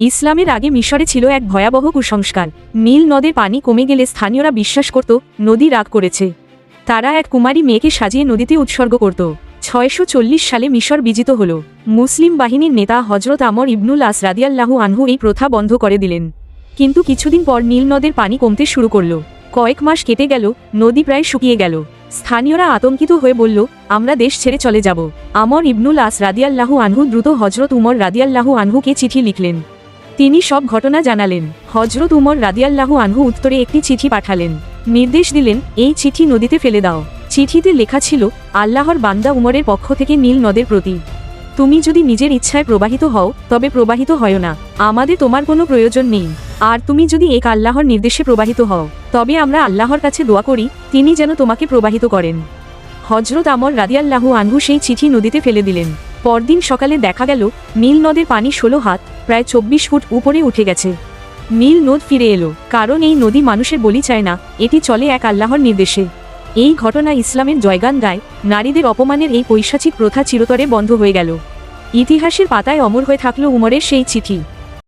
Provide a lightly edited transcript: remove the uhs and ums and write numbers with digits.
ইসলামের আগে মিশরে ছিল এক ভয়াবহ কুসংস্কার। নীল নদের পানি কমে গেলে স্থানীয়রা বিশ্বাস করত নদী রাগ করেছে। তারা এক কুমারী মেয়েকে সাজিয়ে নদীতে উৎসর্গ করত। 640 সালে মিশর বিজিত হল। মুসলিম বাহিনীর নেতা হজরত আমর ইবনুল আস রাদিয়াল্লাহু আনহু এই প্রথা বন্ধ করে দিলেন। কিন্তু কিছুদিন পর নীল নদের পানি কমতে শুরু করল। কয়েক মাস কেটে গেল, নদী প্রায় শুকিয়ে গেল। স্থানীয়রা আতঙ্কিত হয়ে বলল, আমরা দেশ ছেড়ে চলে যাব। আমর ইবনুল আস রাদিয়াল্লাহু আনহু দ্রুত হজরত উমর রাদিয়াল্লাহু আনহুকে চিঠি লিখলেন। তিনি সব ঘটনা জানালেন। হজরত উমর রাদিয়াল্লাহু আনহু উত্তরে একটি চিঠি পাঠালেন। নির্দেশ দিলেন, এই চিঠি নদীতে ফেলে দাও। চিঠিতে লেখা ছিল, আল্লাহর বান্দা উমরের পক্ষ থেকে নীল নদের প্রতি। তুমি যদি নিজের ইচ্ছায় প্রবাহিত হও তবে প্রবাহিত হয় না, আমাদের তোমার কোনো প্রয়োজন নেই। আর তুমি যদি এক আল্লাহর নির্দেশে প্রবাহিত হও তবে আমরা আল্লাহর কাছে দোয়া করি তিনি যেন তোমাকে প্রবাহিত করেন। হজরত আমর রাদিয়াল্লাহু আনহু সেই চিঠি নদীতে ফেলে দিলেন। পরদিন সকালে দেখা গেল নীল নদের পানি 16 হাত, প্রায় 24 ফুট উপরে উঠে গেছে। নীল নদ ফিরে এলো, কারণ এই নদী মানুষের বলি চায় না, এটি চলে এক আল্লাহর নির্দেশে। এই ঘটনা ইসলামের জয়গান গায়। নারীদের অপমানের এই পৈশাচিক প্রথা চিরতরে বন্ধ হয়ে গেল। ইতিহাসের পাতায় অমর হয়ে থাকল উমরের সেই চিঠি।